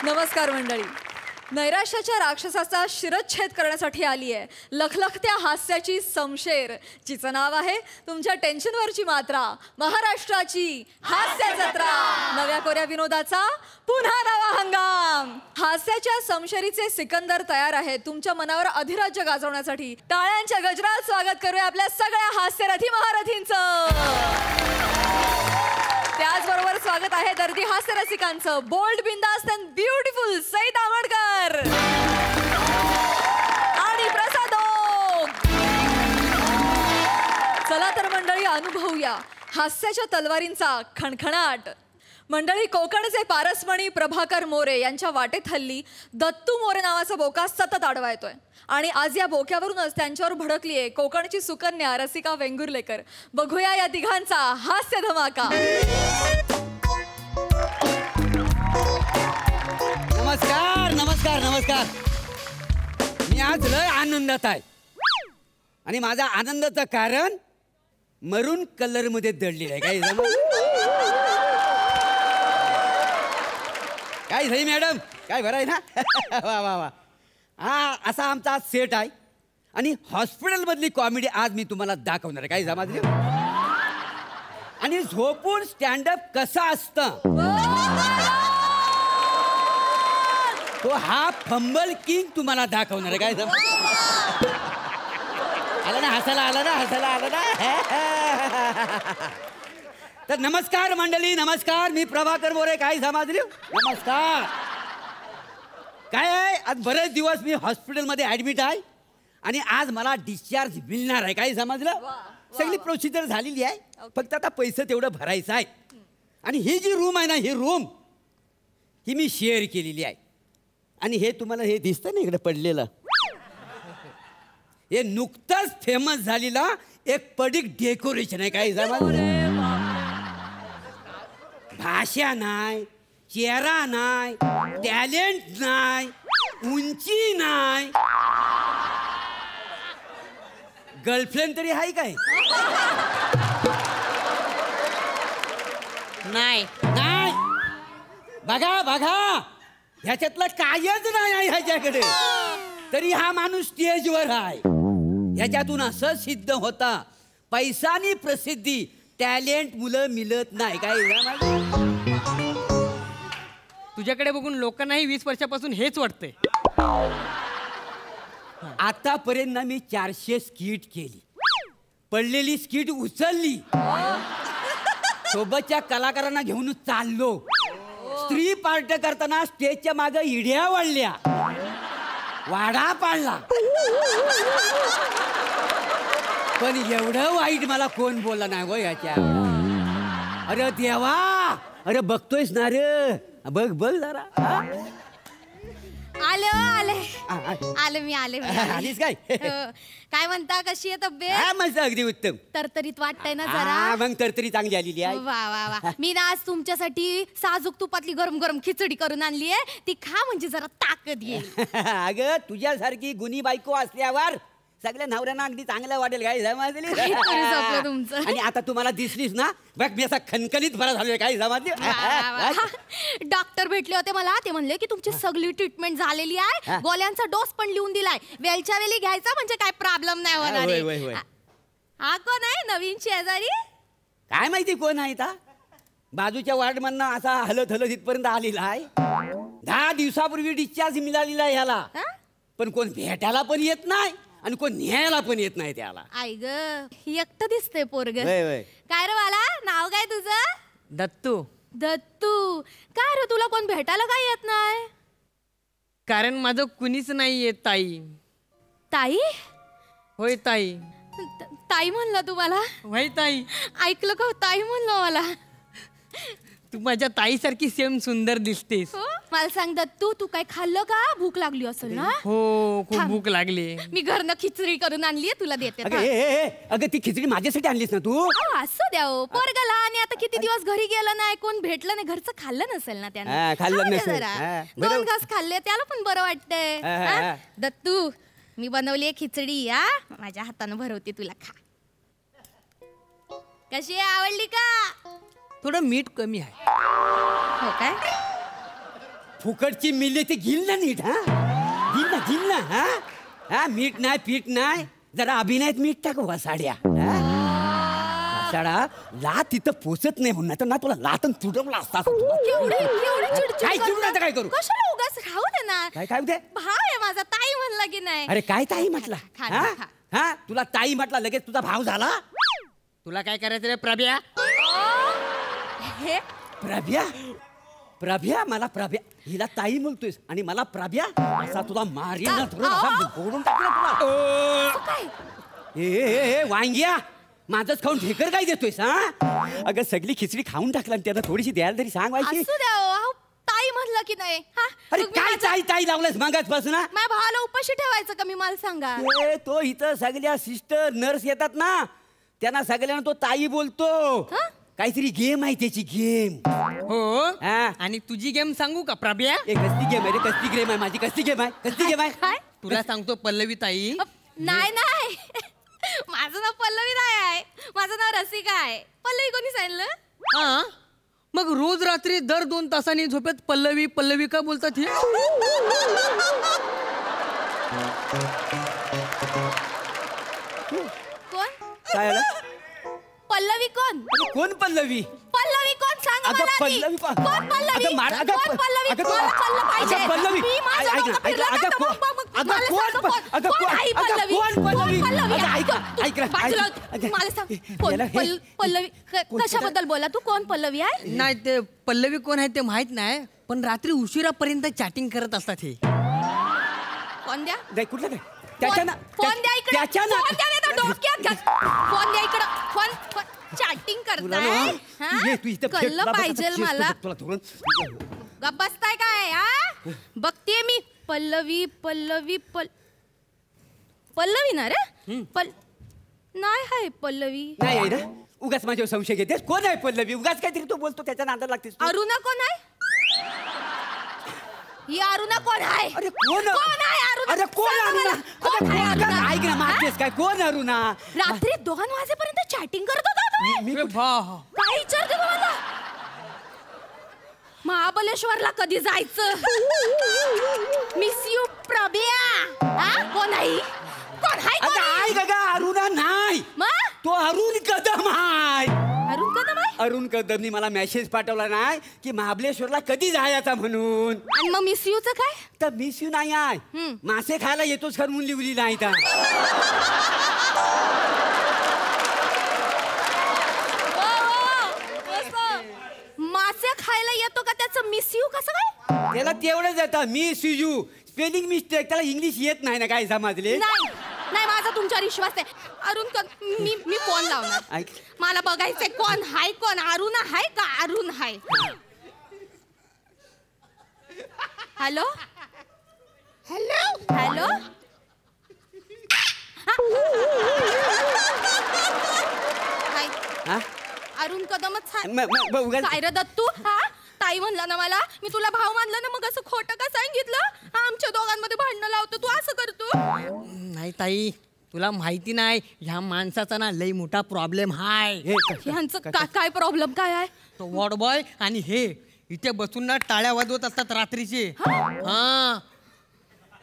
नमस्कार मंडळी. नैराश्याच्या राक्षसाचा शिरच्छेद करण्यासाठी आली आहे लखलखत्या हास्याची समशेर, जिचं नाव आहे तुमच्या टेन्शनवरची मात्रा, महाराष्ट्राची हास्य जत्रा. नव्या कोऱ्या विनोदाचा पुन्हा नवा हंगाम. हास्याच्या समशेरीचे सिकंदर तयार आहेत तुमच्या मनावर अधिराज्य गाजवण्यासाठी. टाळ्यांच्या गजरात स्वागत करूया आपल्या सगळ्या हास्यरथी महारथींचं. त्याचबरोबर स्वागत आहे दर्दी हास्य रसिकांचं. बोल्ड, बिंदास्त अँड ब्युटिफुल सई तावडकर आणि प्रसाद ओक. चला तर मंडळी, अनुभवूया हास्याच्या तलवारींचा खणखणाट. मंडळी, कोकणचे पारसमणी प्रभाकर मोरे यांच्या वाटेत हल्ली दत्तू मोरे नावाचा बोका सतत आडवा येतोय. आणि आज या बोक्यावरूनच त्यांच्यावर भडकली आहे कोकणची सुकन्या रसिका वेंगुर्लेकर. बघूया या तिघांचा हास्य धमाका. नमस्कार नमस्कार नमस्कार. मी आज लय आनंदात आहे आणि माझा आनंदाचं कारण मरून कलर मध्ये दडलेलं आहे. काय झाली मॅडम, काय बरं आहे ना? वा वा वा. हा असा आमचा सेट आहे आणि हॉस्पिटल मधली कॉमेडी आज मी तुम्हाला दाखवणार आहे. काय समजलं? आणि झोपून स्टँडअप कसा असतं तो हा फंबल किंग तुम्हाला दाखवणार आहे. काय आला ना हसायला, आला ना हसायला, आला ना. तर नमस्कार मंडळी, नमस्कार. मी प्रभाकर मोरे. काय समजले? नमस्कार. काय आहे, आज बरेच दिवस मी हॉस्पिटलमध्ये ॲडमिट आहे आणि आज मला डिस्चार्ज मिळणार आहे. काय समजलं? सगळी प्रोसिजर झालेली आहे, फक्त आता पैसे तेवढं भरायचं आहे. आणि ही जी रूम आहे ना, ही रूम ही मी शेअर केलेली आहे. आणि हे तुम्हाला हे दिसतं ना इकडे पडलेलं, हे नुकतंच फेमस झालेला एक पडिक डेकोरेशन आहे. काय समजलं? भाषा नाही, चेहरा नाही, टॅलेंट नाही, उंची नाही, गर्लफ्रेंड तरी आहे काय? नाही नाही. बघा बघा, ह्याच्यातलं कायच नाही आहे ह्याच्याकडे, तरी हा माणूस स्टेजवर आहे. ह्याच्यातून असं सिद्ध होता पैसा आणि प्रसिद्धी टॅलेंट मुलं मिळत नाही. काय तुझ्याकडे बघून लोकांनाही 20 वर्षापासून हेच वाटतंय. आतापर्यंत मी 400 स्किट केली, पडलेली स्किट उचलली, सोबतच्या कलाकारांना घेऊन चाललो. स्त्री पार्ट करताना स्टेजच्या मागे इड्या वाढल्या, वाडा पाडला, पण एवढं वाईट मला कोण बोलला नाही गो याच्या. अरे देवा, अरे बघतोयस ना रे, बघ बघ जरा. आले आले आले मी आले. आलीस काय? काय म्हणता, कशी आहे तब्येत? मस्त, अगदी उत्तम. तरतरीत वाटतंय ना जरा? मग तरतरी चांगली आलेली आहे. वा वा वा. मी ना आज तुमच्यासाठी साजूक तुपातली गरम गरम खिचडी करून आणली आहे. ती खा म्हणजे जरा ताकद येईल. अगं तुझ्यासारखी गुणी बायको असल्यावर सगळ्या नवऱ्यांना अगदी चांगलं वाटेल. काय समजली? तुमचं. आणि आता तुम्हाला दिसलीस ना, बघ मी असा खनखनीत बरा झालोय. काय समजली? डॉक्टर भेटले होते मला, ते म्हणले की तुमची सगळी ट्रीटमेंट झालेली आहे, गोळ्यांचा डोस पण लिहून दिलाय, वेलच्या वेळी घ्यायचा म्हणजे काय प्रॉब्लेम नाही होणार. हा कोण आहे नवीन शेजारी? काय माहिती कोण आहे? बाजूच्या वार्ड मधनं असा हलत हलत इथपर्यंत आलेला आहे. 10 दिवसापूर्वी डिस्चार्ज मिळालेला आहे ह्याला, पण कोण भेटायला पण येत नाही आणि कोण न्यायला पण येत नाही त्याला. आई ग, एकटं दिसतंय पोरग. काय रे वाला, नाव काय तुझं? दत्तू. दत्तू. काय रे, तुला कोण भेटायला काय येत नाही? कारण माझं कुणीच नाही येत ताई. ताई? होय ताई. ताई म्हणलं तुम्हाला? होय ताई. ऐकलं का, ताई म्हणलं मला. तू माझ्या ताईसारखी सेम सुंदर दिसतेस. मला सांग दत्तू, तू काय खाल्लं का? भूक लागली असेल ना? हो, खूप भूक लागली. मी घरनं खिचडी करून आणली, तुला देते. अगं ती खिचडी माझ्यासाठी आणलीस ना तू? असं द्या पोरगाला. आणि आता किती दिवस घरी गेलं नाही, कोण भेटलं नाही, घरचं खाल्लं नसेल ना त्याने. खाल्लं नसेल. जरा 2 घास खाल्ले, त्याला पण बरं वाटतंय. दत्तू, मी बनवली खिचडी, माझ्या हातानं भरवते, तुला खा. कशी आहे, आवडली का? थोडं मीठ कमी आहे. हो काय? फुकटची मिली ती घेईल ना नीट. घेईल ना हा हा मीठ नाही पीठ नाही. जरा अभिनयात मीठ टाक वसाड्या. वसाडा लात तिथं पोचत नाही म्हणून तर ना तुला लातून तुडवला असता. काय चिडून काय करू? कशाला उगाच राहू दे ना. काय काय होते? भाव आहे माझा, ताई म्हणला की नाही. अरे काय ताई म्हटला? खा. हा तुला ताई म्हटला लगेच तुझा भाव झाला. तुला काय करायचं रे प्रभ्या? हे प्रभ्या मला प्रभ्या हिला ताई म्हणतोयस आणि मला प्रभ्या असा तुला मारीला धरून असा फोडून टाकला तुला. काय? ए वांग्या माझंच खाऊन ढेकर काय देतोयस? हा अगं सगळी खिचडी खाऊन टाकला आणि त्याला थोडीशी द्यायला तरी सांग. व्हायची असू द्या हो, ताई म्हणलं की नाही. हा अरे काय ताई लावलंस मागासपासून? माझ्या भावाला उपाशी ठेवायचं का मी? मला सांगा. तो इथं सगळ्या सिस्टर नर्स येतात ना त्यांना सगळ्यांना तो ताई बोलतो. काहीतरी गेम आहे त्याची गेम. हो हा. आणि तुझी गेम सांगू का प्रभ्या? कसली गेम आहे रे? कसली गेम आहे माझी? कसली गेम आहे? काय? तुला सांगतो पल्लवी ताई. नाही माझं नाव पल्लवी नाही आहे, माझं नाव रसिका आहे. पल्लवी कोणी सांगितलं? हा मग रोज रात्री दर 2 तासांनी झोपेत पल्लवी पल्लवी का बोलतात हे? कोण काय आलं? पल्लवी? कोण पल्लवी? पल्लवी कोण? सांगा अगं मला आधी. पल्लवी कोण पल्लवी? अगं मार अगं कोण पल्लवी? अगं मला कळलं पाहिजे. अगं पल्लवी मी माझं ऐक ना, डोकं ऐक ना, फिरलं अगं तर कोण मला सांग, कोण आहे पल्लवी? कोण पल्लवी? कोण पल्लवी? अगं ऐक तू ऐक ना, बाजूला अगं, मला सांग, कोण याला हे- पल्लवी? कशाबद्दल बोला तू? कोण पल्लवी आहे? नाही ते पल्लवी कोण आहे ते माहित नाही पण रात्री उशिरापर्यंत चॅटिंग करत असतात हे. फोन द्या. नाही कुठलं काय त्याच्या ना फोन द्या इकडे. त्याच्या ना फोन द्या नाही तर डोक्यात घाल. फोन द्या इकडे. फोन चॅटिंग तुला करताय. ना ये तू इथं फेक कळलं बाबा, पाहिजे आता मला. तुला धरून गप्प बसताय काय? हा बघतेय मी. पल्लवी पल्लवी ना रे? नाही हाय पल्लवी. नाही आहे ना उगाच माझ्यावर संशय घेतेस. कोण आहे पल्लवी? उगाच काहीतरी तू बोलतो त्याच्या नादाला लागतेस तू. अरुणा कोण आहे? ही अरुणा कोण आहे? अरे कोण आहे अरुणा? अरे कोण सांगा अरुणा? मला. कोण आहे अरुणा? ऐक ना मागतेस काय? कोण अरुणा? रात्री 2 वाजेपर्यंत चॅटिंग करत होता तुम्ही? अरे वा. काय विचारते तुम्हाला? महाबलेश्वरला कधी जायचं? Miss you Prabhya. हा कोण आहे? कोण आहे? अगं ऐक अगं अरुणा नाही मग तो अरुण कदम आहे. अरुण कदम आहे? अरुण कदमनी मला मेसेज पाठवला नाही की महाबलेश्वरला कधी जायचा म्हणून. आणि मग मिस यूचं काय? तर मिस यू नाही आहे. मासे खायला येतोच खर म्हणून लिवली नाही तर. मासे खायला येतो का? त्याचं मिस यू कसं काय? त्याला तेवढंच येतं मिस यू. Spelling mistake. त्याला इंग्लिश येत नाही ना काय समजले? नाही माझा तुमच्यावर विश्वास आहे. अरुण मी फोन लावणार. ऐक. मला बघायचंय कोण हाय. कोण अरुण हाय का अरुण हाय? Hello hello. हा? अरुण कदमच हाय. उगाच काय रे दत्तू? हा ताई म्हणला ना मला. मी तुला भाव मानलं ना मग असं खोटं का सांगितलं? आमच्या दोघांमध्ये भांडणं लावतो तू. असं करतो? नाही ताई तुला माहिती नाही ह्या माणसाचा ना लई मोठा प्रॉब्लेम हाय. ह्यांचं काय प्रॉब्लेम काय आहे? तो वॉर्ड बॉय आणि हे इथे बसून ना टाळ्या वाजवत असतात रात्रीचे. हा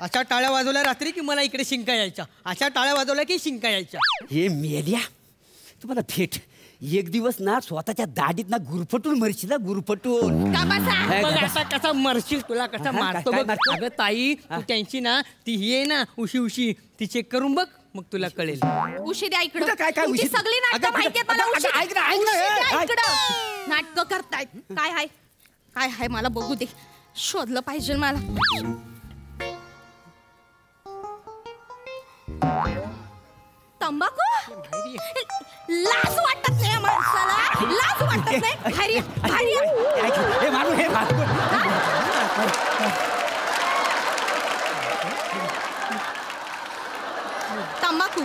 अशा टाळ्या वाजवल्या रात्री की मला इकडे शिंका यायच्या. अशा टाळ्या वाजवल्या की शिंका यायच्या. हे मेल्या तुम्हाला थेट एक दिवस ना स्वतःच्या दाढीत ना गुरफटून मरशील ना गुरफटून. का बसा? बघ आता कसा मरशील तुला कसा हा, मारतो काय बघ. मारतो? अगं ताई तू त्यांची ना ती ही आहे ना उशी ती चेक करून बघ मग तुला कळेल. उशी द्या इकडं. कुठं काय तुमची उशी? सगळी नाटकं अगं, माहिती आहेत मला. अगं, उशी ऐक ना, ऐक ना, उशी द्या ऐक. इकडं. नाटकं करतायत. काय हाय? काय हाय मला बघू दे. शोधलं पाहिजे मला. तंबाखू? लाज वाटत नाही या माणसाला? लाज वाटत नाही? भारी भारी. हे मारू हे मारू. तंबाखू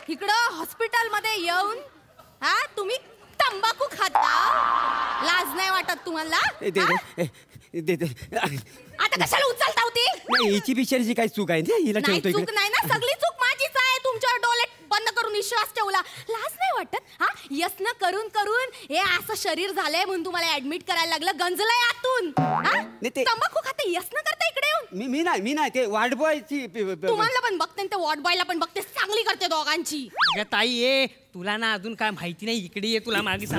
इकडं हॉस्पिटलमध्ये येऊन हा तुम्ही तंबाखू खाता? लाज नाही वाटत तुम्हाला? दे हा? दे दे. आता कशाला उचलता होती? नाही हिची बिचारीची काही चूक आहे ना हिला नाही ठेवतो चूक इकडे. नाही ना. सगळी चूक माझीच आहे. तुमच्यावर डोळे बंद करून विश्वास ठेवला. लाज नाही वाटत? हा यसनं करून करून हे असं शरीर झालंय म्हणून तुम्हाला ऍडमिट करायला लागलं. गंजलंय आतून. तंबाखू खाते यसनं करते इकडे येऊन. मी नाही ते वाटबॉयची तुम्हाला पण बघते ते वॉर्ड बॉयला पण बघते. चांगली करते दोघांची. अगं ताई ये, तुला ना अजून काय माहिती नाही. इकडे ये, तुला मागे तू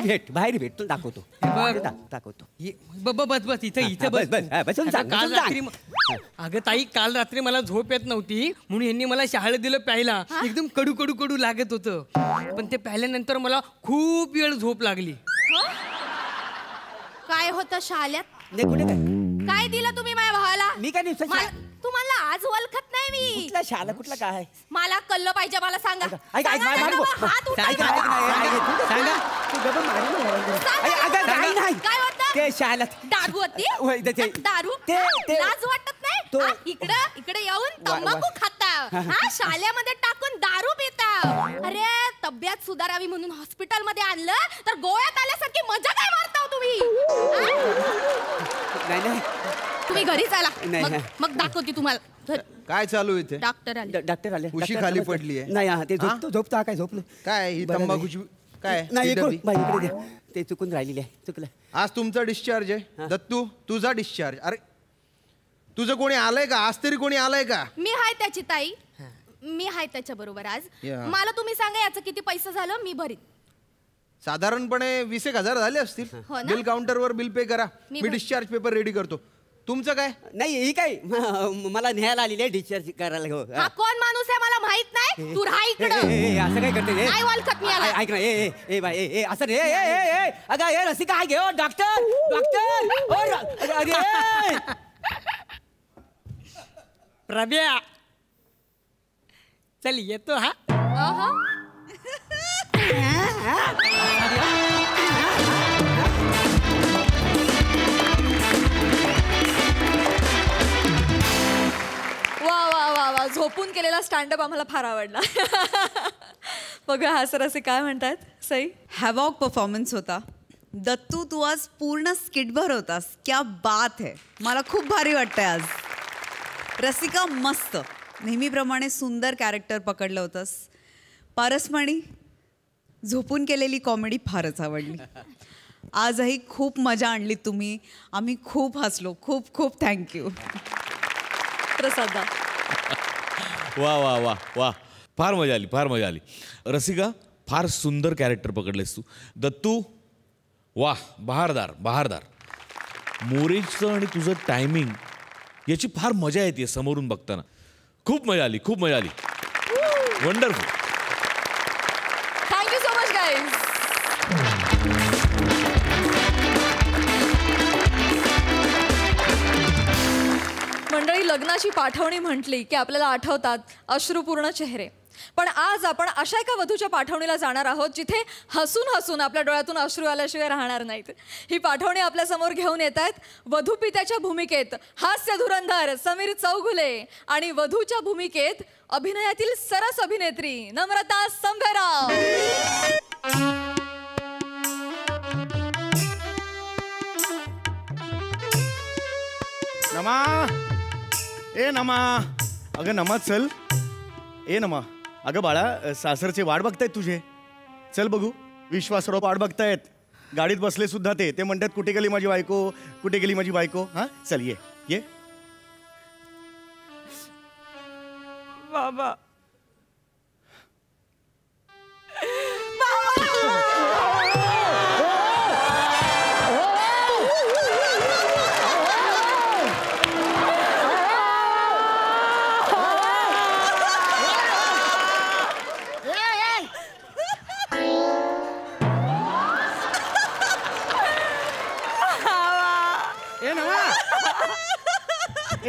भेट बाहेर भेट तुला दाखवतो. दाखवतो बस इथे बस. काल रात्री अगं ताई, काल रात्री मला झोप येत नव्हती म्हणून यांनी मला शहाळं दिलं प्यायला. एकदम कडू कडू कडू लागत होतं, पण ते प्यायल्यानंतर मला खूप वेळ झोप लागली. काय होतं शाल्यात? कुठे काय दिलं तुम्ही माझ्या भावाला? मी काय दिवसा तुम्हाला आज ओळखत नाही मी. कुठला शाला कुठला काय? मला कल्लं पाहिजे, मला सांगा. काय ते शाला दारू होती. दारू लाज वाटत नाही? इकडे येऊन तंबाखू खाता, शाल्यामध्ये टाकून दारू पिता. अरे तब्येत सुधारावी म्हणून हॉस्पिटल मध्ये आणलं तर गोळ्यात आल्यासारखी मजा काय मारता तुम्ही? नाही तुम्ही घरी चला, मग दाखवते तुम्हाला. काय चालू इथे? डॉक्टर आले. उशी खाली पडली आहे. नाही ते झोपतो काय झोपलो काय ही तंबाखूची काय? नाही इकडे द्या, ते चुकून राहिलेली आहे. चुकलं. आज तुमचा डिस्चार्ज आहे दत्तू, तुझा डिस्चार्ज. अरे तुझं कोणी आलंय का? आज तरी कोणी आलंय का? मी हाय त्याची ताई, मी हाय त्याच्या बरोबर आज. मला तुम्ही सांगा याचं किती पैसे झालं, मी भरीन. साधारणपणे 20,000 झाले असतील. बिल काउंटरवर बिल पे करा. मी डिस्चार्ज पेपर रेडी करतो. तुमचं काय? नाही ही काय मला न्यायला आलेली आहे डिस्चार्ज करायला. हा कोण माणूस आहे मला माहित नाही. तू राहा इकडे. असं काय करते? नाही ओळखत मी याला. ऐक ना, ए बाई असं रे. अगं हे रसिका काय घेऊ? डॉक्टर अरे प्रभ्या चल येतो. वा झोपून केलेला स्टँडअप आम्हाला फार आवडला. बघा हा सर असे काय म्हणतात. सई हॅवॉक परफॉर्मन्स होता. दत्तू तू आज पूर्ण स्किटभर होतास. क्या बात है. मला खूप भारी वाटतंय आज. रसिका मस्त, नेहमीप्रमाणे सुंदर कॅरेक्टर पकडलं होतंस. पारसमणी झोपून केलेली कॉमेडी फारच आवडली. आजही खूप मजा आणली तुम्ही. आम्ही खूप हसलो. खूप खूप थँक्यू. प्रसादा वा वा वा वा फार मजा आली. रसिका फार सुंदर कॅरेक्टर पकडलेस तू. दत्तू वा बहारदार. मोरेजचं आणि तुझं टायमिंग याची फार मजा येते समोरून बघताना. खूप मजा आली. Wonderful. Thank you so much guys. मंडळी, लग्नाची पाठवणी म्हटली की आपल्याला आठवतात अश्रुपूर्ण चेहरे. पण आज आपण अशा एका वधूच्या पाठवणीला जाणार आहोत जिथे हसून आपल्या डोळ्यातून अश्रू आल्याशिवाय राहणार नाहीत. ही पाठवणी आपल्यासमोर घेऊन येत आहेत वधू पित्याच्या भूमिकेत हास्य धुरंधर समीर चौगुले आणि वधूच्या भूमिकेत अभिनयातील सरस अभिनेत्री नम्रता संभेराव. नमा अगं नमा चल. नमा अगं बाळा, सासरचे वाट बघतायत तुझे. चल बघू. विश्वासराव वाट बघतायत. गाडीत बसले सुद्धा ते म्हणतात कुठे गेली माझी बायको. हा चल ये. बाबा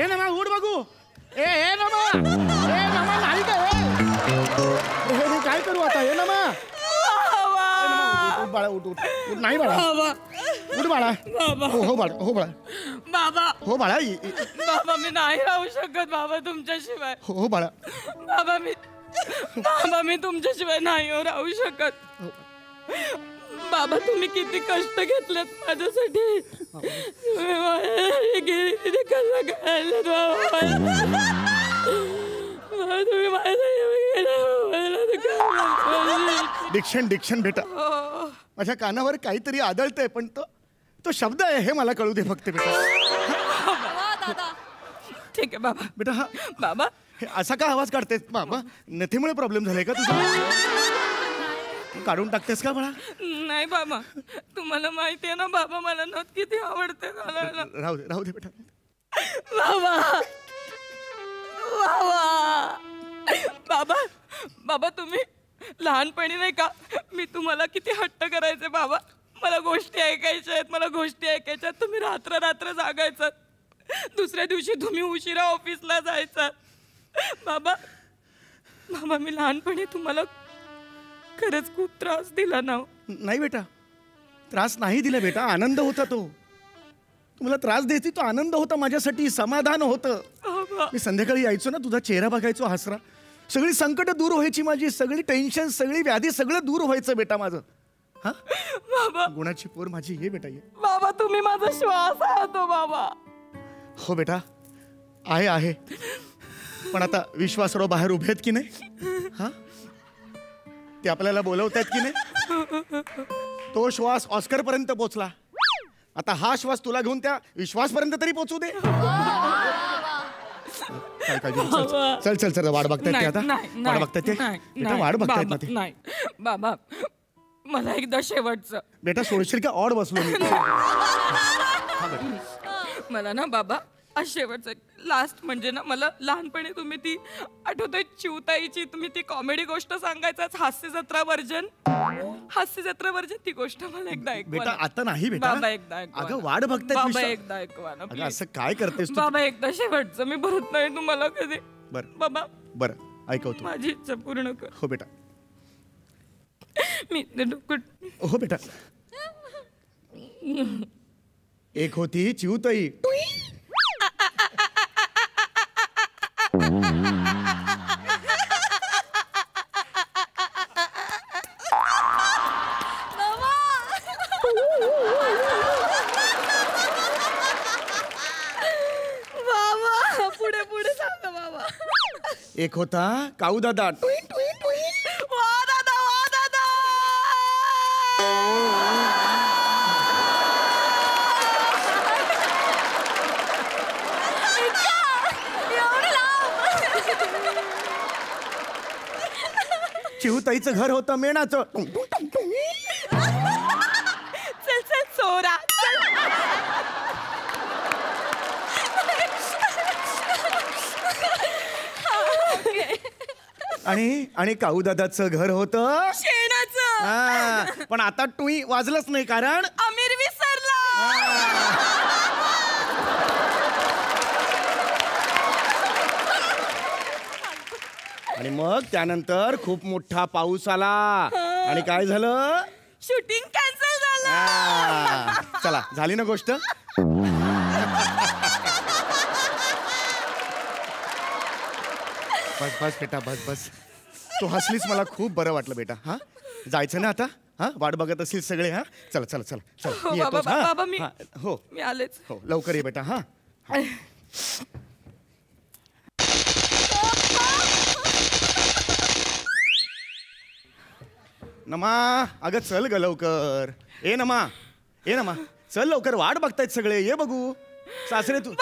नमा उठ बघू. नमा नाही काय करू आता? नमा उठ बाळा. उठ नाही बाळा. उठ बाळा. हो बाळा. मी नाही राहू शकत बाबा तुमच्याशिवाय. हो बाळा. बाबा मी तुमच्याशिवाय नाही राहू शकत. बाबा तुम्ही किती कष्ट घेतलेत माझ्यासाठी. तुम्ही माझ्यासाठी डिक्शन बेटा. माझ्या कानावर काहीतरी आदळतंय पण तो शब्द आहे हे मला कळू दे फक्त बेटा. ठीक आहे बाबा. बेटा हा बाबा हे असा का आवाज काढतेस बाबा? नथीमुळे प्रॉब्लेम झालाय का तुझा? काढून टाकतेस का बाळा? नाही बाबा, तुम्हाला माहिती आहे ना बाबा मला नथ किती आवडते घालायला. राहू दे बेटा. बाबा बाबा बाबा बाबा तुम्ही लहानपणी नाही का मी तुम्हाला किती हट्ट करायचे बाबा. मला गोष्टी ऐकायच्या आहेत. तुम्ही रात्र जागायचात. दुसऱ्या दिवशी तुम्ही उशिरा ऑफिसला जायचात. बाबा मी लहानपणी तुम्हाला खरंच खूप त्रास दिला ना? नाही बेटा, त्रास नाही दिला बेटा. आनंद होता तो. तुम्हाला त्रास द्यायची तो आनंद होता माझ्यासाठी. समाधान होतं. मी संध्याकाळी यायचो ना, तुझा चेहरा बघायचो हसरा. सगळी संकट दूर व्हायची माझी. सगळी टेन्शन, सगळी व्याधी, सगळं दूर व्हायचं बेटा माझं. हा बाबा गुणाची पोर माझी. ये बेटा ये. बाबा तुम्ही माझा श्वास आहात बाबा. हो बेटा आहे. पण आता विश्वासराव बाहेर उभे आहेत की नाही? हा ते आपल्याला बोलवतायत की नाही? तो श्वास ऑस्कर पर्यंत पोचला. आता हा श्वास तुला घेऊन त्या विश्वासपर्यंत तरी पोचू दे. चल वाट बघतायत ते आता. वाट बघतायत ते बेटा. वाट बघतायत ना ते. नाही बाबा मला एकदा शेवटचं. बेटा सोडशील का? ऑड बसलो मी. मला ना बाबा आज शेवटचं लास्ट म्हणजे ना मला लहानपणी तुम्ही ती आठवतोय चिवताईची तुम्ही ती कॉमेडी गोष्ट सांगायचाच. हास्य जत्रा वर्जन ती गोष्ट मला एकदा ऐकवा बेटा. आता नाही बेटा. बाबा एकदा ऐकवा. अगं वाट बघतायत बाबा एकदा ऐकवा ना अगं असं काय करतेस तू? बाबा एकदा शेवटचं. मी भरत नाही तुम्हाला कधी. बाबा बरं ऐकवतो. माझी इच्छा पूर्ण कर. हो बेटा. मी हो बेटा. एक होती चिवताई. पुढे सांगा बाबा. एक होता काऊ दादा. चिवताईचं घर होतं मेणाचं. चल चोरा. आणि काऊ दादाचं घर होतं शेणाचं. पण आता टुई वाजलंच नाही कारण आमिर विसरला. आणि मग त्यानंतर खूप मोठा पाऊस आला आणि काय झालं? शूटिंग कॅन्सल झालं. चला झाली ना गोष्ट. बस बेटा बस. तू हसलीस मला खूप बरं वाटलं बेटा. हा जायचं ना आता? हा वाट बघत असतील सगळे. हा चल हो बाबा मी हो मी आलेच. हो लवकर ये बेटा. हा नमा अगं चल ग लवकर. ए नमा चल लवकर. वाट बघतायत सगळे. ये बघू. सासरे तू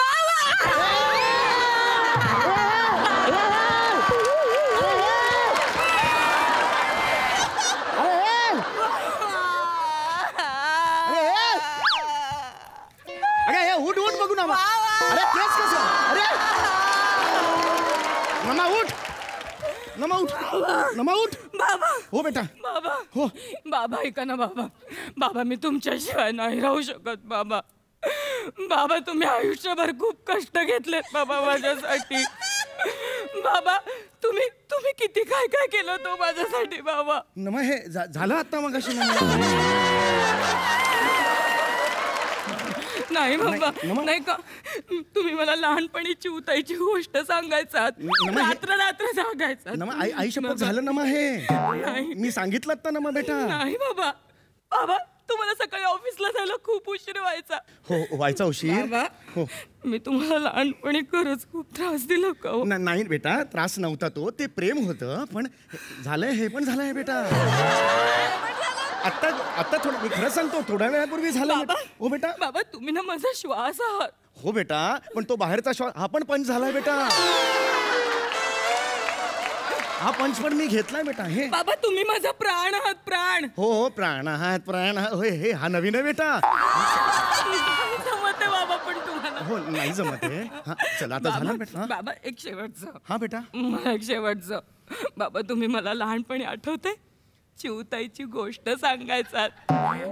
उठ बघू ना. अरे केस कसं? अरे नमा उठ. बाबा हो बेटा. बाबा हो बाबा ऐका ना बाबा मी तुमच्याशिवाय नाही राहू शकत बाबा तुम्ही आयुष्यभर खूप कष्ट घेतलेत बाबा माझ्यासाठी. बाबा तुम्ही किती काय केलं तो माझ्यासाठी बाबा. नमा हे झालं आता मग अशी. नाही बाबा नाही का तुम्ही मला लहानपणी चिवताईची गोष्ट सांगायचात. रात्र जागायचा. आई शपथ झालं नमा हे. मी सांगितलं ना नमा बेटा. नाही बाबा तुम्हाला सकाळी ऑफिसला जायला खूप उशीर व्हायचा. हो व्हायचा उशीर. हो मी तुम्हाला लहानपणी खरंच खूप त्रास दिला का? नाही बेटा त्रास नव्हता तो. ते प्रेम होतं. पण झालंय हे पण झालंय बेटा. आता थोडं मी खरं सांगतो थोड्या वेळापूर्वी झालं बाबा. हो बेटा. बाबा तुम्ही ना माझा श्वास आहात. हो बेटा पण तो बाहेरचा श्वास हा पण पंच झालाय बेटा. हा पंच पण मी घेतलाय बेटा. हे बाबा तुम्ही माझा प्राण आहात प्राण. हो प्राण आहात प्राण होय. हे हा नवीन आहे बेटा. जमत आहे बाबा पण तुम्हाला. हो नाही जमत आहे. हा चला आता झालं बेटा. बाबा एक शेवटचं. हा बेटा. मला एक शेवटचं. बाबा तुम्ही मला लहानपणी आठवते चिवताईची गोष्ट सांगायचात.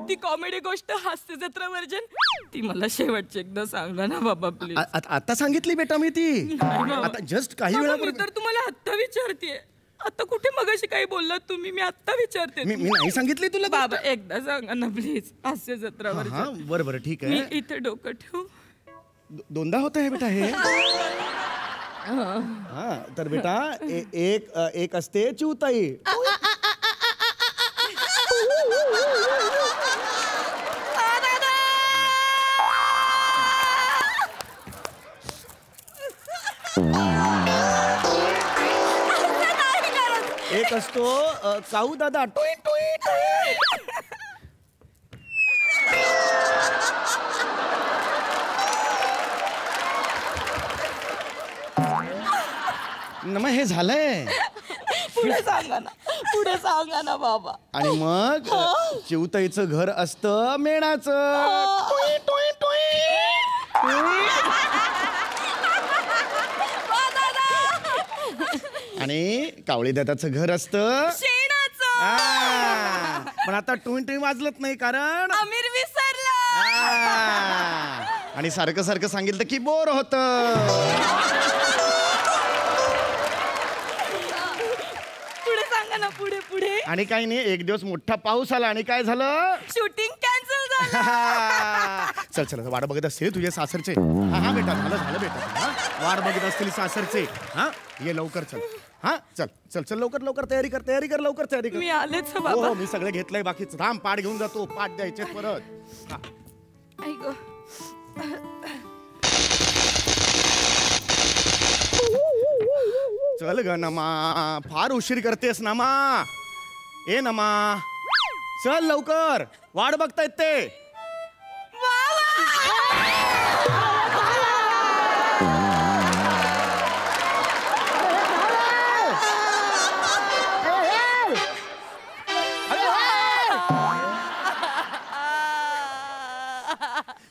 ती कॉमेडी गोष्ट हास्य जत्रा वर्जन ती मला शेवटची एकदा सांगा ना बाबा प्लीज. आता सांगितली बेटा मी ती. आता जस्ट काही मी वेळा तर तुम्हाला आत्ता विचारतेय. आता कुठे मगाशी काही बोललात तुम्ही. मी आत्ता विचारते. मी नाही सांगितली तुला बाबा एकदा सांगा ना प्लीज हास्य जत्रा हा वर्जन. बरं ठीक मी आहे. इथे डोकं ठेवू. दोनदा होत आहे बेटा हे. हा तर बेटा एक असते चिवताई. एक असतो काऊ दादा. टुई टुई टुई. मग हे झालंय. पुढे सांगा ना बाबा. आणि मग चिवताईचं घर असतं मेणाचं. टुई टुई टुई. आणि कावळी दादाचं घर असतं पण आता टुई टुई वाजलत नाही कारण आमिर विसरला. आणि सारखं सारखं सांगितलं की बोर होत. पुढे सांगा ना पुढे पुढे. आणि काही नाही एक दिवस मोठा पाऊस आला आणि काय झालं शूटिंग कॅन्सल झालं. चल चल वाट बघत असतील तुझे सासरचे. हा बेटा झालं बेटा. वाट बघत असतील सासरचे. हा ये लवकर चल. हा चल चल चल लवकर तयारी कर लवकर तयारी कर. मी आलेच हो बाबा. मी सगळं घेतलंय बाकीच. थांब पाठ घेऊन जातो. पाठ द्यायचे परत. ऐक चल ग नमा फार उशीर करतेस नमा. ए नमा चल लवकर वाट बघतायत ते.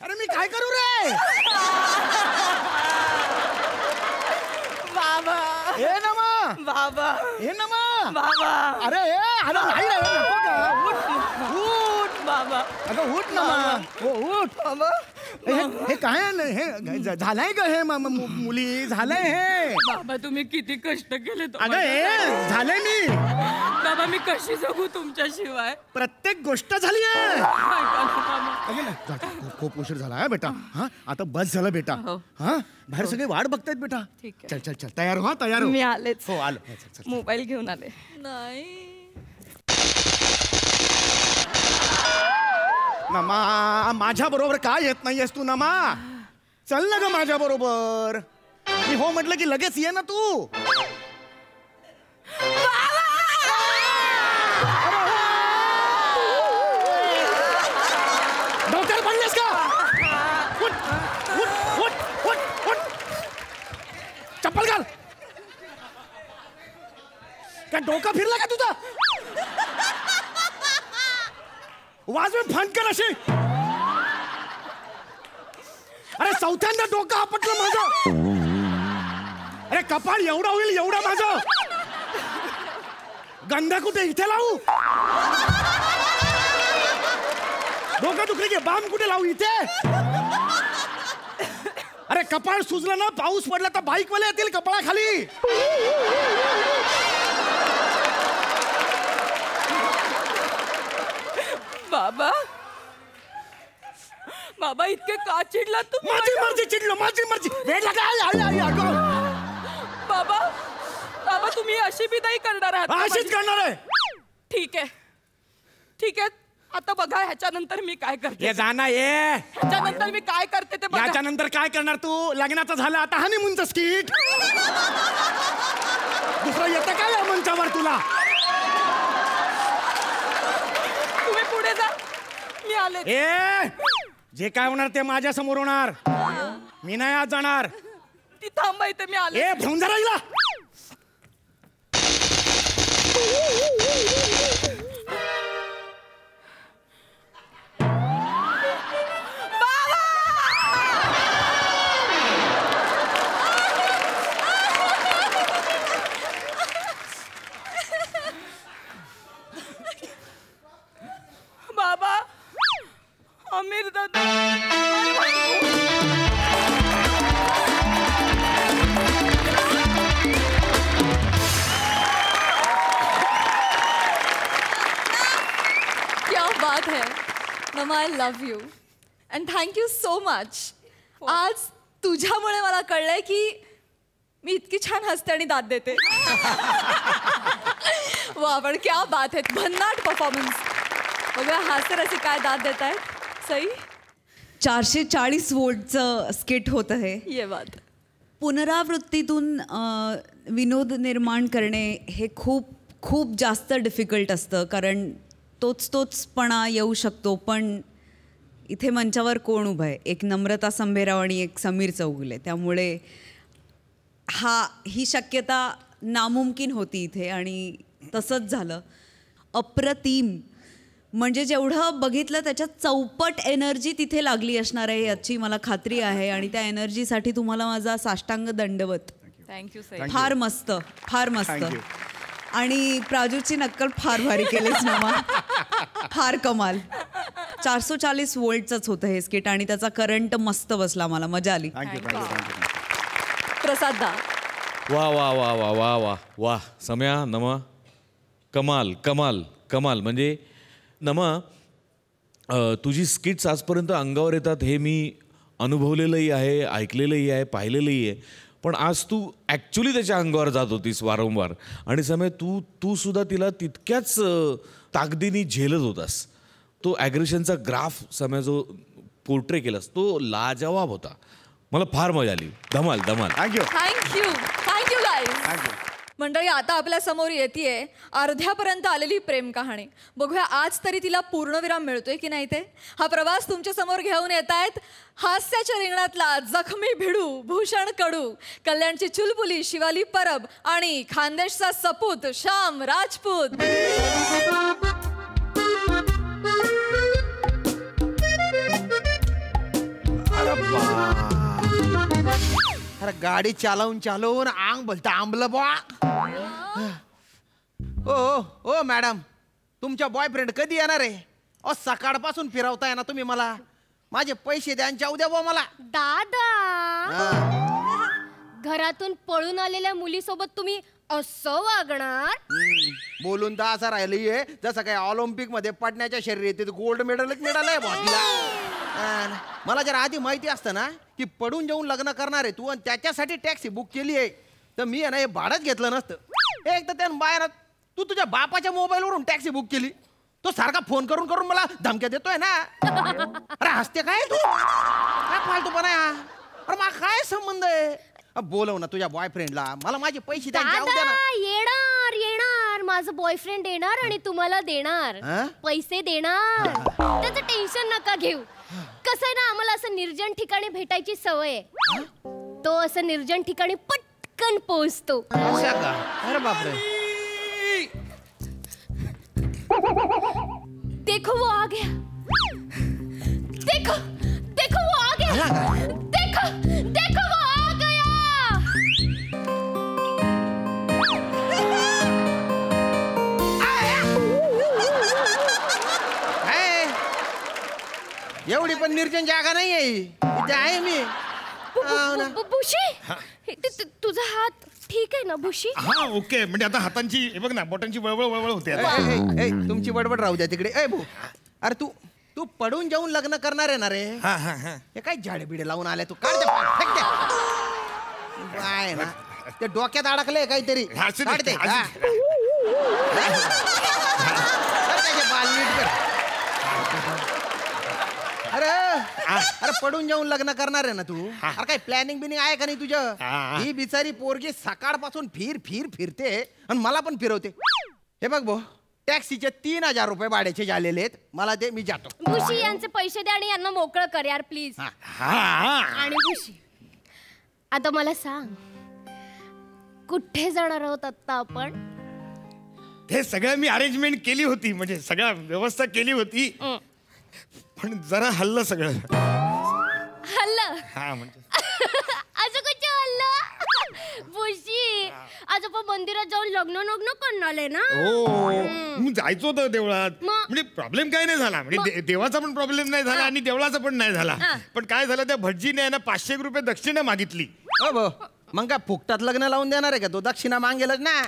अरे मी काय करू रे बाबा. हे नमा बाबा हे नमा बाबा. अरे अरे नाही रे नको का. उठ बाबा. अगं उठ नमा. हो उठ बाबा. हे काय हे झालंय का हे मुली झालंय हे. बाबा तुम्ही किती कष्ट केले. अगं हे झालंय मी. बाबा मी कशी जगू तुमच्याशिवाय. प्रत्येक गोष्ट झाली आहे. ऐका ना बाबा. अगं ना, खूप उशीर झाला आहे बेटा. हा आता बस झालं बेटा. हा बाहेर सगळे वाट बघतायत बेटा. ठीक आहे. चल चल चल तयार हो तयार हो. मी आलेच. हो आलो. चल चल. मोबाईल घेऊन आले. नाही नमा माझ्या बरोबर काय येत नाहीयेस तू नमा. चल ना ग माझ्या बरोबर. मी हो म्हटलं की लगेच ये ना तू. डोक्यावर पडलेस का. उठ उठ उठ उठ उठ. चप्पल घाल. काय डोकं फिरलं का तुझं. वाजवे फणकर अशी. अरे चौथ्यांदा डोकं आपटलं माझं. अरे कपाळ एवढं होईल एवढं माझं. गंधा कुठे इथे लावू. डोकं दुखले की बाम कुठे लावू इथे. अरे कपाळ सुजलं ना पाऊस पडला तर बाईक वाले येतील कपाळाखाली. बाबा. बाबा इतके का चिडला तुम्ही. माझी मर्जी चिडलो माझी मर्जी. वेळ लागा आई आई अगं. बाबा बाबा तुम्ही अशी विदाई करणार आहात. अशीच करणार आहे. ठीक आहे आता बघा ह्याच्यानंतर मी काय करते. ये जाना ये. ह्याच्यानंतर मी काय करते ते बघा. याच्यानंतर काय करणार तू. लग्नाचं झालं आता हनीमूनचं स्किट. दुसरं येतं काय या मंचावर तुला. तुम्ही पुढे आले. ए जे काय होणार ते माझ्या समोर होणार. मी नाही आज जाणार. ती थांबा इथे, मी आले. ए घेऊन जा राहिला. बाबा, आमिर दादा. क्या बात है नमा, I love you and thank you so much. आज तुझ्यामुळे मला कळलंय की मी इतकी छान हसते आणि दाद देते. वा, पण क्या बात है, भन्नाट परफॉर्मन्स. बघूया हास्यरसिक काय दाद देत आहेत. सई 440 वोल्टचं स्किट होतं हे. ये बात. पुनरावृत्तीतून विनोद निर्माण करणे हे खूप खूप जास्त डिफिकल्ट असतं, कारण तोचपणा येऊ शकतो. पण इथे मंचावर कोण उभं आहे? एक नम्रता संभेराव आणि एक समीर चौगुले. त्यामुळे ही शक्यता नामुमकिन होती इथे, आणि तसंच झालं. अप्रतिम, म्हणजे जेवढं बघितलं त्याच्यात चौपट एनर्जी तिथे लागली असणार आहे याची मला खात्री आहे. आणि त्या एनर्जीसाठी तुम्हाला माझा साष्टांग दंडवत. थँक्यू सई. फार मस्त, फार मस्त. आणि प्राजूची नक्कल फार भारी केलीस ना, फार कमाल. 440 वोल्टचंच होतं हे स्किट आणि त्याचा करंट मस्त बसला, मला मजा आली. प्रसाद दा. वा वा वा वा वा वा वा. सम्या, नमा, कमाल कमाल कमाल. म्हणजे नमा, तुझी स्किट्स आजपर्यंत अंगावर येतात हे मी अनुभवलेलंही आहे, ऐकलेलंही आहे, पाहिलेलंही आहे. पण आज तू ॲक्च्युली त्याच्या अंगावर जात होतीस वारंवार. आणि समय तू सुद्धा तिला तितक्याच ताकदीने झेलत होतास. तो ॲग्रेशनचा ग्राफ समय जो पोर्ट्रे केलास तो लाजवाब होता. मला फार मजा आली. धमाल धमाल. Thank you thank you guys. मंडळी, आता आपल्या समोर येतेय अर्ध्यापर्यंत आलेली प्रेम कहाणी. बघूया आज तरी तिला पूर्णविराम मिळतोय की नाही ते. हा प्रवास तुमच्या समोर घेऊन येत आहेत हास्याच्या रिंगणातला जखमी भिडू भूषण कडू, कल्याणची चुलबुली शिवाली परब आणि खानदेशचा सपूत श्याम राजपूत. अरे गाडी चालवून आंग बोलता आंबलं बॉ. ओ मॅडम, तुमच्या बॉयफ्रेंड कधी येणार आहे? सकाळपासून फिरवताय ना तुम्ही मला. माझे पैसे द्या आणि जाऊ द्या बॉ मला. दादा, घरातून पळून आलेल्या मुलीसोबत तुम्ही असं वागणार? बोलून तर असं राहिलीये जसं काय ऑलिम्पिक मध्ये पडण्याच्या शर्यतीत गोल्ड मेडलच मिळालंय बॉ. मला जर आधी माहिती असतं ना की पडून जाऊन लग्न करणार आहे तू आणि त्याच्यासाठी टॅक्सी बुक केली आहे तर मी आहे ना हे भाडंच घेतलं नसतं. एक तर त्यानं बाहेर तू तुझ्या बापाच्या मोबाईलवरून टॅक्सी बुक केली. तो सारखा फोन करून करून मला धमक्या देतोय ना. अरे हसते काय तू? काय फालतूपणा आहे हा? अरे मला काय संबंध आहे? बोलव ना तुझ्या बॉयफ्रेंडला. मला माझे पैसे द्या, जाऊ द्या ना. येणार माझं बॉयफ्रेंड येणार आणि तुम्हाला देणार पैसे देणार. त्याचं टेन्शन नका घेऊ. कसं आहे ना, आम्हाला असं निर्जन ठिकाणी भेटायची सवय आहे. तो असं निर्जन ठिकाणी पटकन पोहोचतो. अरे बापरे. देखो वो आ गया. देखो देखो वो आ गया. देखो देखो वो आ गया. एवढी पण निर्जन जागा नाही आहे मी. बुशी, तुझा हात ठीक आहे ना बुशी? हा ओके. म्हणजे आता हातांची हे बघ ना, बोटांची वळवळ होते. तुमची बडबड राहू द्या तिकडे. ए भाऊ, अरे तू पडून जाऊन लग्न करणार आहे ना रे? हे काय झाडे बिडे लावून आले तू? काढ काय ना ते डोक्यात अडकलंय काहीतरी. काढते बाल नीट कर. अरे पडून जाऊन लग्न करणार आहे ना तू? अरे काय प्लॅनिंग बिनिंग आहे का नाही तुझं? ही बिचारी पोरगी सकाळपासून फिरते आणि मला पण फिरवते. हे बघ भाऊ, टॅक्सीचे 3000 रुपये भाड्याचे झालेले आहेत. मला ते मी जातो. भुशी यांचे पैसे द्या आणि यांना मोकळं कर यार प्लीज. आणि भुशी आता मला सांग कुठे जाणार आहोत आता आपण? ते सगळं मी अरेंजमेंट केली होती, म्हणजे सगळ्या व्यवस्था केली होती, पण जरा हल्लं सगळं. हल्लं? हा म्हणजे असं कसं हल्लं? भुशी आज आपण मंदिरात जाऊन लग्न करणार आहे ना? हो, मी जायचो होतं देवळात. मग? म्हणजे प्रॉब्लेम काय नाही झाला, म्हणजे देवाचा पण प्रॉब्लेम नाही झाला आणि देवळाचा पण नाही झाला. पण काय झालं, त्या भटजीने आहे ना 500 रुपये दक्षिणा मागितली. मग काय फुकटात लग्न लावून देणार आहे का? तो दक्षिणा मागेलच ना.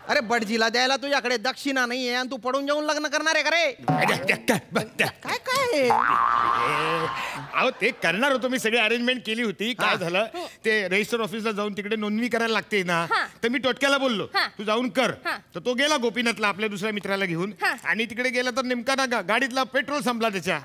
अरे भटजीला द्यायला तुझ्याकडे दक्षिणा नाहीये आणि तू पडून जाऊन लग्न करणार आहे का रे? काय काय अहो ते करणार होतो मी, सगळी अरेंजमेंट केली होती. काय झालं, ते रजिस्टर ऑफिसला जाऊन तिकडे नोंदणी करायला लागते ना, तर मी टोटक्याला बोललो तू जाऊन कर. तर तो गेला गोपीनाथला आपल्या दुसऱ्या मित्राला घेऊन, आणि तिकडे गेला तर नेमका ना गाडीतला पेट्रोल संपला त्याच्या.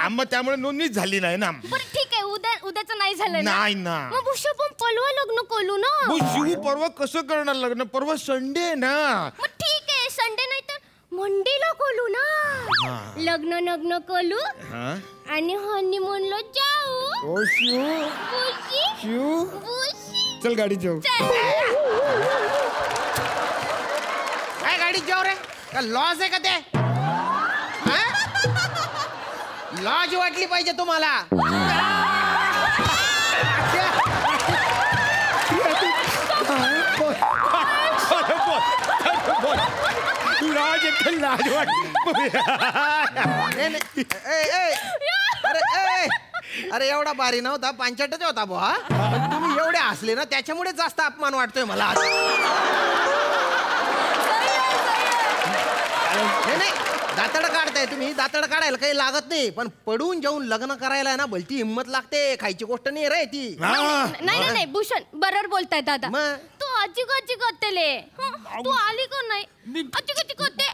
मग त्यामुळे नोंदणीच झाली नाही ना. ठीक आहे, उद्याचं नाही झालं नाही ना. मग भुशी पण परवा लग्न करू ना. शिव परवा कसं करणार लग्न? परवा संडे ना. मग ठीक आहे, संडे नाही तर मंडेला करू ना. लग्न करू आणि हनीमूनला जाऊ. चल गाडी जाऊ. काय गाडीत जाऊ रे? का लॉज आहे का ते? लॉज वाटली पाहिजे तुम्हाला. अरे एवढा बारी नव्हता, पांचटच होता बुवा. पण तुम्ही एवढे हसले ना, त्याच्यामुळे जास्त अपमान वाटतोय मला. नाही, दातड काढताय तुम्ही. दातड काढायला काही लागत नाही, पण पडून जाऊन लग्न करायला ना भलती हिंमत लागते. खायची गोष्ट नाही रे ती. नाही भूषण बरोबर बोलताय दादा. तू आजी करतेले. तू आली का नाही? आजी करते.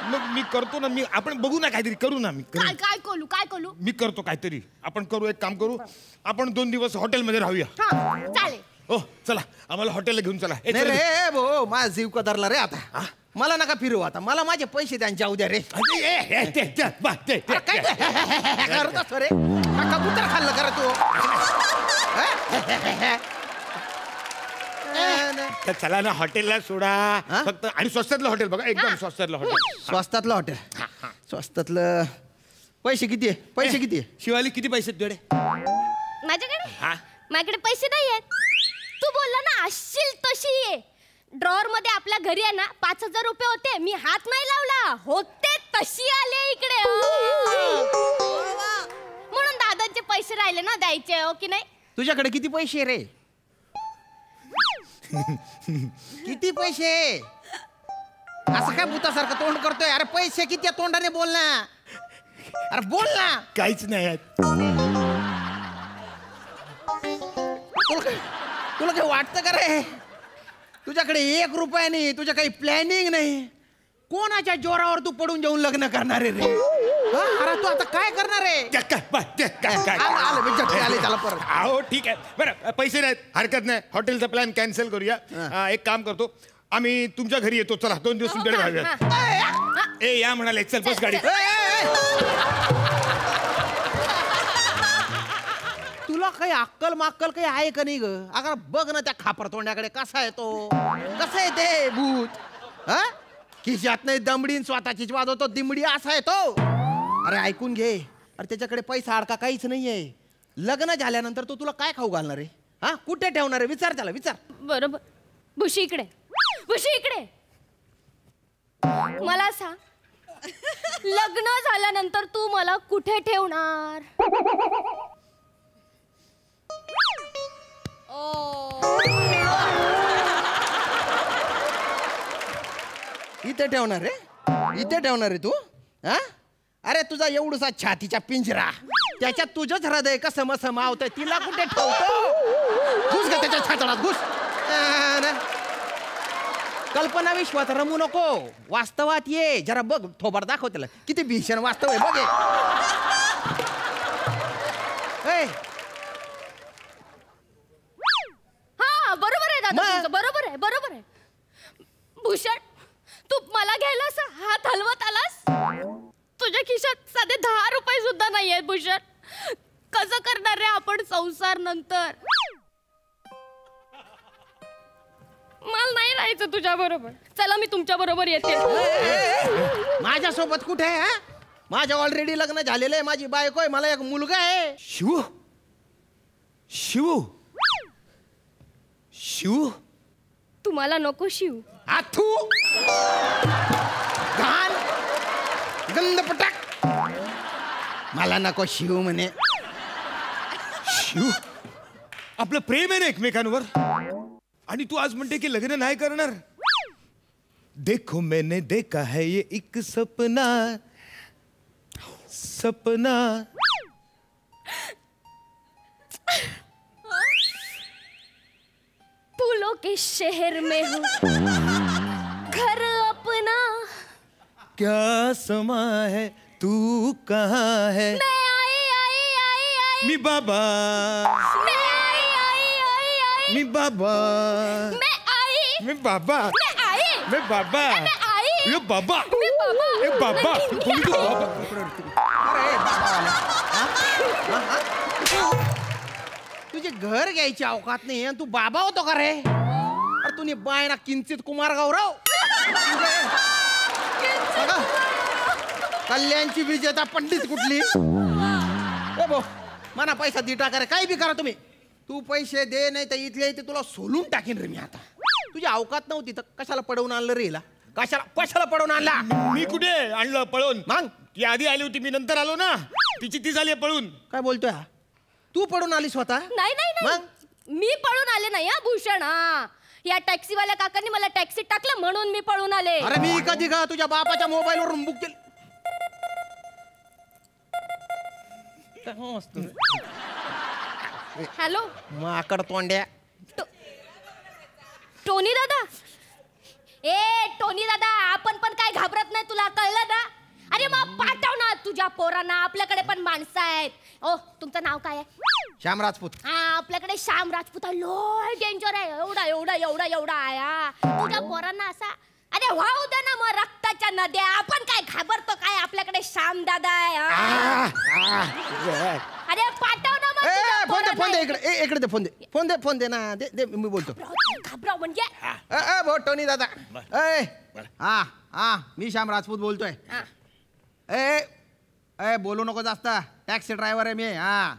मग मी करतो ना. मी आपण बघू ना, काहीतरी करू ना. मी काय करू? मी करतो काहीतरी. आपण करू, एक काम करू, आपण 2 दिवस हॉटेलमध्ये राहूया. चालेल. हो चला, आम्हाला हॉटेलला घेऊन चला. नाही रे भो, माझा जीव कदरला रे आता. मला नका फिरवू आता. मला माझे पैसे त्यांच्या उद्या रे. काय करत असतो रे? कबूतर खाल्लं करा तू. चला ना, हॉटेलला सोडा फक्त. आणि स्वस्तातलं हॉटेल बघा, एकदम स्वस्तातलं हॉटेल. स्वस्तातलं हॉटेल. स्वस्तातलं. पैसे किती आहे? पैसे किती आहे? शिवाली किती पैसे तुझ्याकडे? माझ्याकडे पैसे नाही आहेत. तू बोलला ना असशील तशी आहे. ड्रॉवर मध्ये आपल्या घरी आहे ना 5000 रुपये होते. मी हात नाही लावला, होते तशी आले इकडे. म्हणून दादांचे पैसे राहिले ना द्यायचे, हो की नाही? तुझ्याकडे किती पैसे रे? किती पैसे? असं काय भूतासारखं तोंड करतोय? अरे पैसे किती आहे? तोंडाने बोल ना. अरे बोल ना. काहीच नाही. तुला काही वाटतं का रे? तुझ्याकडे 1 रुपया नाही, तुझ्या काही प्लॅनिंग नाही. कोणाच्या जोरावर तू पडून जाऊन लग्न करणार आहे रे? अरे तू आता काय करणार आहे? आले त्याला परत. हो ठीक आहे, बरं पैसे नाहीत, हरकत नाही. हॉटेलचा प्लॅन कॅन्सल करूया. एक काम करतो, आम्ही तुमच्या घरी येतो. चला 2 दिवस तुमच्याकडे राहूया. या म्हणाले, चल बस गाडी. तुला काही अक्कल माक्कल काही आहे का नाही ग? अगर बघ ना त्या खापर तोंड्याकडे. कसा आहे तो? कसं आहे ते भूत? खिशात नाही दमडीन, स्वतःचीच वाजवतो दिमडी. असा आहे तो. अरे ऐकून घे. अरे त्याच्याकडे पैसा अडका काहीच नाहीये. लग्न झाल्यानंतर तो तुला काय खाऊ घालणार आहे? कुठे ठेवणार आहे? विचार त्याला, विचार. बरोबर. भुशी इकडे. मला सांग, लग्न झाल्यानंतर तू मला कुठे ठेवणार? इथे ठेवणार रे? इथे ठेवणार रे तू? अरे तुझा एवढूसा छातीचा पिंजरा, त्याच्यात तुझंच हृदय कसं समावतंय. तिला कुठे ठेवतो? घुस ग त्याच्या छातडात, घुस. कल्पना विश्वात रमू नको, वास्तवात ये. जरा बघ, थोबाड दाखव त्याला. किती भीषण वास्तव आहे बघ. दादा मग? तुमचं. बरोबर आहे, बरोबर आहे. भूषण, तू मला घ्यायला असा हात हलवत आलास? तुझ्या खिशात साधे 10 रुपये सुद्धा नाहीये भूषण. कसं करणार रे आपण संसार नंतर? मला नाही राहायचं तुझ्या बरोबर. चला मी तुमच्या बरोबर येते. माझ्यासोबत कुठे आहे? माझ्या ऑलरेडी लग्न झालेलं आहे, माझी बायको आहे, मला एक मुलगा आहे. शिव शिव शिव तुम्हाला नको शिव. आथू घाण गंध पटाक. मला नको शिव म्हणे. शिव आपलं प्रेम आहे ना एकमेकांवर, आणि तू आज म्हणते की लग्न नाही करणार. देखो मैंने देखा है ये एक सपना सपना. फूलों के शहर में हूँ घर अपना. क्या समा है तू कहाँ है? मैं आई मी बाबा मैं आई मी बाबा मैं आई मी बाबा मैं आई मी बाबा मैं आई ये बाबा मैं बाबा ए बाबा मैं कोणी तू बाबा. अरे बाबावाला. हा? हा? तुझे घर घ्यायची अवकात नाही आणि तू बाबा होतो का रे? अरे तुम्ही बाय ना किंचित कुमार गौरव. बघा, कल्याणची विजेता पंडित कुठली? ए भाऊ, मना पैसा दे टाका रे, काही बी करा तुम्ही. तू पैसे दे, नाही तर इथल्या इथे तुला सोलून टाकीन रे मी आता. तुझी अवकात नव्हती तर कशाला पडवून आणलं रे हिला? कशाला पडवून आणला? मी कुठे आणलं पळून? मग ती आधी आली होती, मी नंतर आलो ना. तिची ती झाली पळून. काय बोलतोय हा? तू पडून आली स्वतः? नाही नाही नाही मी पळून आले नाही हा भूषण. हा, या टॅक्सीवाल्या काकांनी मला टॅक्सीत टाकलं म्हणून मी पळून आले. अरे मी कधी का तुझ्या बापाच्या मोबाईल वरून बुक केलं? हॅलो माकड तोंड्या. टोनी दादा. ए टोनी दादा, आपण पण काय घाबरत नाही, तुला कळलं ना? अरे मग पाठव ना तुझ्या पोरांना, आपल्याकडे पण माणसं आहेत. ओ तुमचं नाव काय आहे? श्याम राजपूत. हा, आपल्याकडे श्याम राजपूत आहे. लय डेंजर आहे. एवढा एवढा एवढा एवढा आहे हा. तुझ्या पोरांना असा अरे वाहू दे ना मग रक्ताच्या नद्या. आपण काय घाबरतो काय? आपल्याकडे श्याम दादा आहे हा. अरे पाठव ना मग तुझ्या फोन दे पोरांना. इकडे. इकडे दे फोन दे. फोन दे ना. दे मी बोलतो. घाबराव म्हणजे भाऊ टोनी दादा. हा हा, मी श्याम राजपूत बोलतोय. हा. ए बोलू नको जास्त. टॅक्सी ड्रायव्हर आहे मी. हा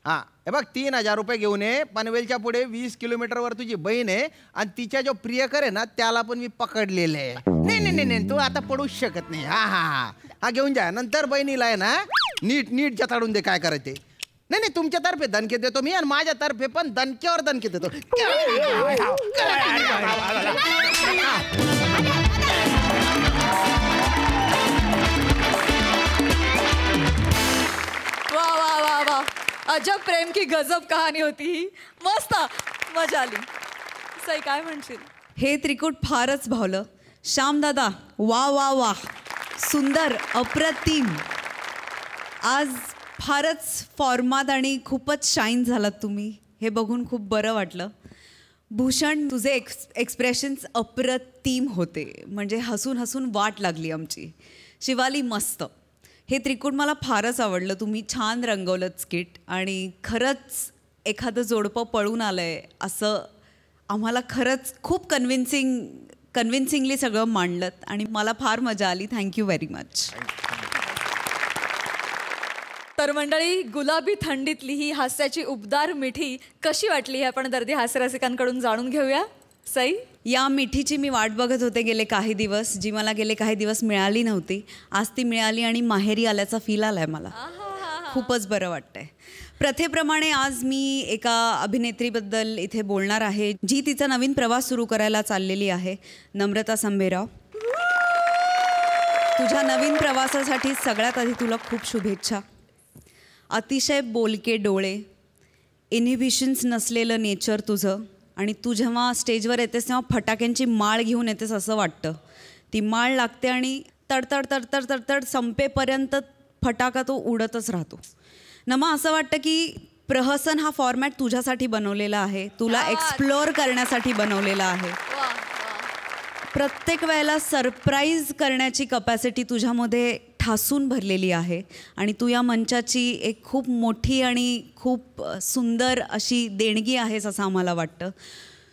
हा, हे बघ 3000 रुपये घेऊन ये. पनवेलच्या पुढे 20 किलोमीटरवर तुझी बहीण आहे आणि तिच्या जो प्रियकर आहे ना त्याला पण मी पकडलेलं आहे. नाही तू आता पडूच शकत नाही. हा हा हा हा, घेऊन जा. नंतर बहिणीला आहे ना नीट जताडून दे काय करायचे. नाही तुमच्यातर्फे दणके देतो मी, आणि माझ्यातर्फे पण दणक्यावर दणके देतो. वा वा वा वा, अजब प्रेम की गजब कहाणी होती ही. मस्त, मजा आली. सई काय म्हणशील? हे त्रिकूट फारच भावलं. श्याम दादा, वा वा वा, सुंदर, अप्रतिम. आज फारच फॉर्मात आणि खूपच शाईन झालात तुम्ही. हे बघून खूप बरं वाटलं. भूषण, तुझे एक्सप्रेशन्स अप्रतिम होते. म्हणजे हसून हसून वाट लागली आमची. शिवाली, मस्त. हे त्रिकूट मला फारच आवडलं. तुम्ही छान रंगवलं स्किट, आणि खरंच एखादं जोडपं पळून आलं आहे असं आम्हाला खरंच खूप कन्व्हिन्सिंगली सगळं मांडलं, आणि मला फार मजा आली. Thank you very much. तर मंडळी, गुलाबी थंडीतली ही हास्याची उबदार मिठी कशी वाटली हे आपण दर्दी हास्यरसिकांकडून जाणून घेऊया. सई, या मिठीची मी वाट बघत होते गेले काही दिवस, जी मला गेले काही दिवस मिळाली नव्हती. आज ती मिळाली आणि माहेरी आल्याचा फील आलाय मला. खूपच बरं वाटतंय. प्रथेप्रमाणे आज मी एका अभिनेत्रीबद्दल इथे बोलणार आहे, जी तिचा नवीन प्रवास सुरू करायला चाललेली आहे. नम्रता संभेराव, तुझ्या नवीन प्रवासासाठी सगळ्यात आधी तुला खूप शुभेच्छा. अतिशय बोलके डोळे, इनहिबिशन्स नसलेलं नेचर तुझं, आणि तू जेव्हा स्टेजवर येतेस तेव्हा फटाक्यांची माळ घेऊन येतेस असं वाटतं. ती माळ लागते आणि तडतड तडतड तडतड संपेपर्यंत फटाका तो उडतच राहतो. नमा, असं वाटतं की प्रहसन हा फॉर्मॅट तुझ्यासाठी बनवलेला आहे, तुला एक्सप्लोअर करण्यासाठी बनवलेला आहे. प्रत्येक वेळेला सरप्राईज करण्याची कपॅसिटी तुझ्यामध्ये ठासून भरलेली आहे आणि तू या मंचाची एक खूप मोठी आणि खूप सुंदर अशी देणगी आहेस असं आम्हाला वाटतं.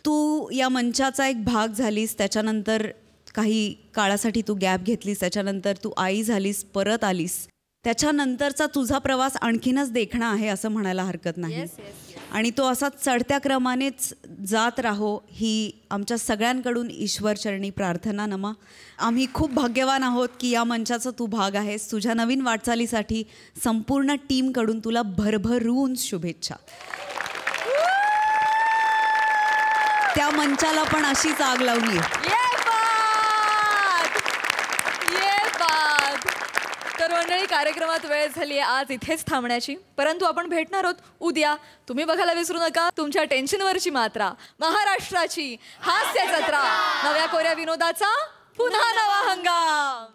तू या मंचाचा एक भाग झालीस, त्याच्यानंतर काही काळासाठी तू गॅप घेतलीस, त्याच्यानंतर तू आई झालीस, परत आलीस. त्याच्यानंतरचा तुझा प्रवास आणखीनच देखणा आहे असं म्हणायला हरकत नाही. आणि तो असा चढत्या क्रमानेच जात राहो ही आमच्या सगळ्यांकडून ईश्वरचरणी प्रार्थना. नमा, आम्ही खूप भाग्यवान आहोत की या मंचाचा तू भाग आहेस. तुझ्या नवीन वाटचालीसाठी संपूर्ण टीमकडून तुला भरभरून शुभेच्छा. त्या मंचाला पण अशीच आग लावली. तर मंडळी, कार्यक्रमात वेळ झाली आहे आज इथेच थांबण्याची, परंतु आपण भेटणार आहोत उद्या. तुम्ही बघायला विसरू नका तुमच्या टेन्शनवरची मात्रा, महाराष्ट्राची हास्य जत्रा, नव्या कोऱ्या विनोदाचा पुन्हा नवा हंगाम.